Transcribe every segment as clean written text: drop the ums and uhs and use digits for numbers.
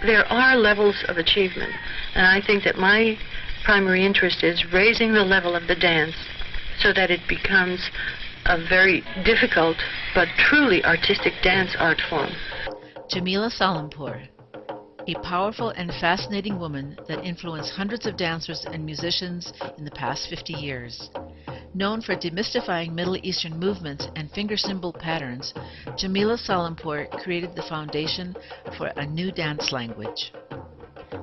there are levels of achievement, and I think that my primary interest is raising the level of the dance so that it becomes a very difficult but truly artistic dance art form. Jamila Salimpour, a powerful and fascinating woman that influenced hundreds of dancers and musicians in the past 50 years. Known for demystifying Middle Eastern movements and finger symbol patterns, Jamila Salimpour created the foundation for a new dance language.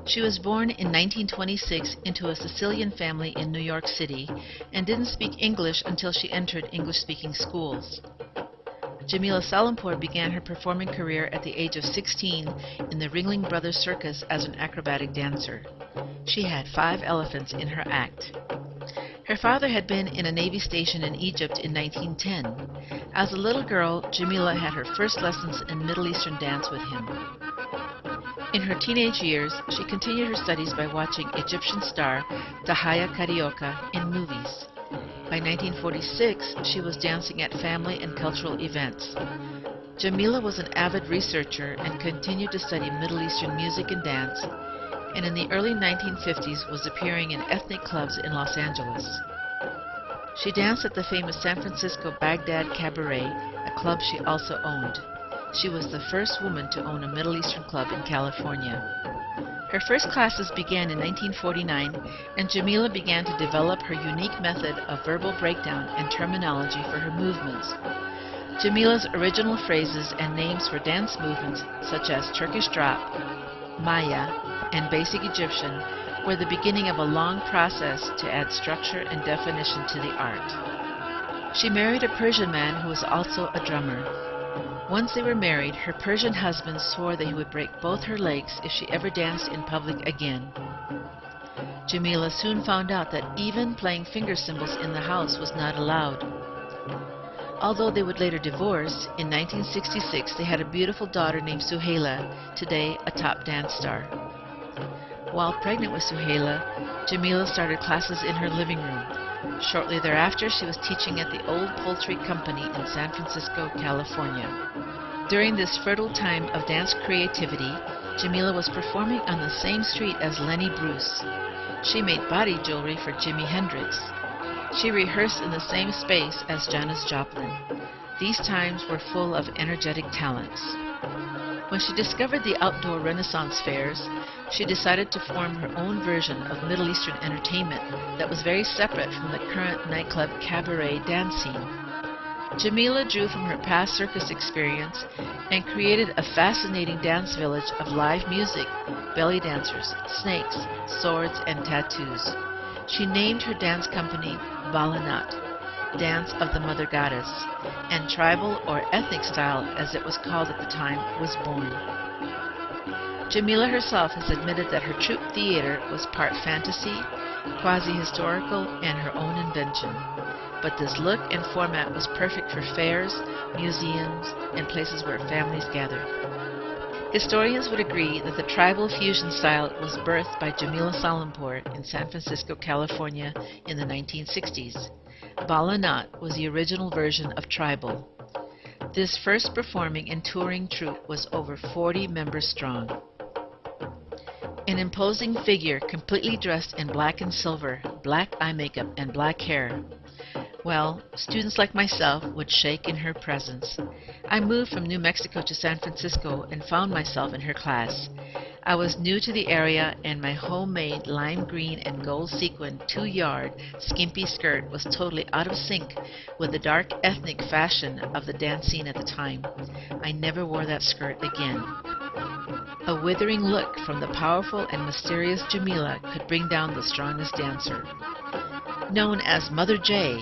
She was born in 1926 into a Sicilian family in New York City and didn't speak English until she entered English-speaking schools. Jamila Salimpour began her performing career at the age of 16 in the Ringling Brothers Circus as an acrobatic dancer. She had 5 elephants in her act. Her father had been in a Navy station in Egypt in 1910. As a little girl, Jamila had her first lessons in Middle Eastern dance with him. In her teenage years, she continued her studies by watching Egyptian star Tahaya Carioca in movies. By 1946, she was dancing at family and cultural events. Jamila was an avid researcher and continued to study Middle Eastern music and dance, and in the early 1950s was appearing in ethnic clubs in Los Angeles. She danced at the famous San Francisco Baghdad Cabaret, a club she also owned. She was the first woman to own a Middle Eastern club in California. Her first classes began in 1949, and Jamila began to develop her unique method of verbal breakdown and terminology for her movements. Jamila's original phrases and names for dance movements such as Turkish drop, Maya, and basic Egyptian were the beginning of a long process to add structure and definition to the art. She married a Persian man who was also a drummer. Once they were married, her Persian husband swore that he would break both her legs if she ever danced in public again. Jamila soon found out that even playing finger cymbals in the house was not allowed. Although they would later divorce, in 1966 they had a beautiful daughter named Suhaila, today a top dance star. While pregnant with Suhaila, Jamila started classes in her living room. Shortly thereafter, she was teaching at the Old Poultry Company in San Francisco, California. During this fertile time of dance creativity, Jamila was performing on the same street as Lenny Bruce. She made body jewelry for Jimi Hendrix. She rehearsed in the same space as Janis Joplin. These times were full of energetic talents. When she discovered the outdoor Renaissance fairs, she decided to form her own version of Middle Eastern entertainment that was very separate from the current nightclub cabaret dance scene. Jamila drew from her past circus experience and created a fascinating dance village of live music, belly dancers, snakes, swords, and tattoos. She named her dance company Balanat, Dance of the Mother Goddess, and tribal or ethnic style, as it was called at the time, was born. Jamila herself has admitted that her troupe theater was part fantasy, quasi-historical, and her own invention. But this look and format was perfect for fairs, museums, and places where families gathered. Historians would agree that the tribal fusion style was birthed by Jamila Salimpour in San Francisco, California in the 1960s. Balanat was the original version of tribal. This first performing and touring troupe was over 40 members strong. An imposing figure completely dressed in black and silver, black eye makeup, and black hair. Well, students like myself would shake in her presence. I moved from New Mexico to San Francisco and found myself in her class. I was new to the area, and my homemade lime green and gold sequin 2-yard skimpy skirt was totally out of sync with the dark ethnic fashion of the dance scene at the time. I never wore that skirt again. A withering look from the powerful and mysterious Jamila could bring down the strongest dancer. Known as Mother J,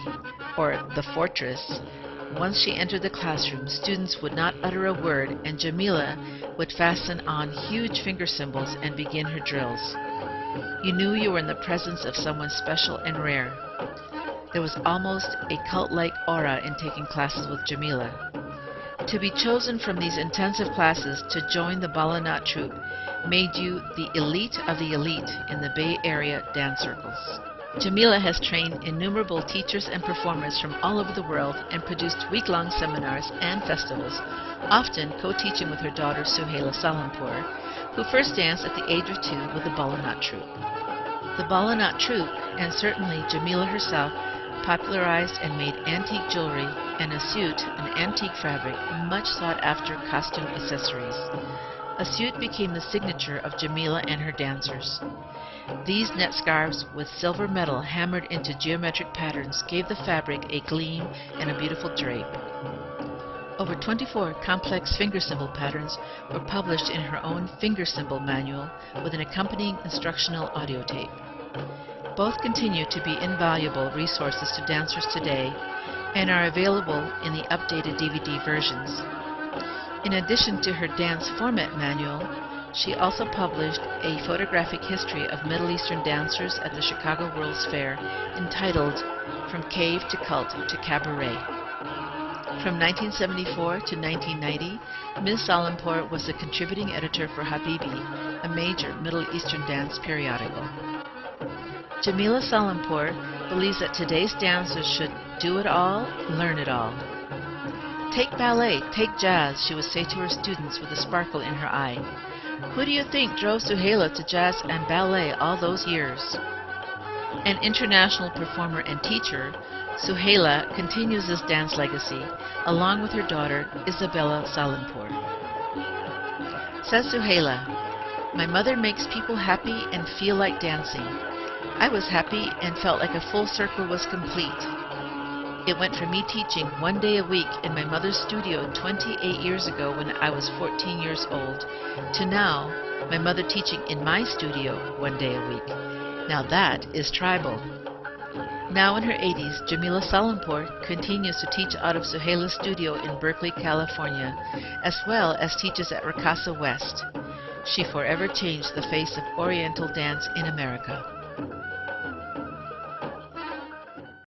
or the Fortress, once she entered the classroom, students would not utter a word, and Jamila would fasten on huge finger cymbals and begin her drills. You knew you were in the presence of someone special and rare. There was almost a cult-like aura in taking classes with Jamila. To be chosen from these intensive classes to join the Balanat troupe made you the elite of the elite in the Bay Area dance circles. Jamila has trained innumerable teachers and performers from all over the world and produced week-long seminars and festivals, often co-teaching with her daughter Suhaila Salimpour, who first danced at the age of 2 with the Ballanat troupe. The Ballanat troupe, and certainly Jamila herself, popularized and made antique jewelry and a suit, an antique fabric, much sought after costume accessories. A suit became the signature of Jamila and her dancers. These net scarves with silver metal hammered into geometric patterns gave the fabric a gleam and a beautiful drape. Over 24 complex finger symbol patterns were published in her own finger symbol manual with an accompanying instructional audio tape. Both continue to be invaluable resources to dancers today and are available in the updated DVD versions. In addition to her dance format manual, she also published a photographic history of Middle Eastern dancers at the Chicago World's Fair entitled From Cave to Cult to Cabaret. From 1974 to 1990, Ms. Salimpour was the contributing editor for Habibi, a major Middle Eastern dance periodical. Jamila Salimpour believes that today's dancers should do it all, learn it all. Take ballet, take jazz, she would say to her students with a sparkle in her eye. Who do you think drove Suhaila to jazz and ballet all those years? An international performer and teacher, Suhaila continues this dance legacy, along with her daughter, Isabella Salimpour. Says Suhaila, "My mother makes people happy and feel like dancing. I was happy and felt like a full circle was complete. It went from me teaching 1 day a week in my mother's studio 28 years ago when I was 14 years old, to now, my mother teaching in my studio 1 day a week. Now that is tribal." Now in her 80s, Jamila Salimpour continues to teach out of Suhaila's studio in Berkeley, California, as well as teaches at Ricasa West. She forever changed the face of Oriental dance in America.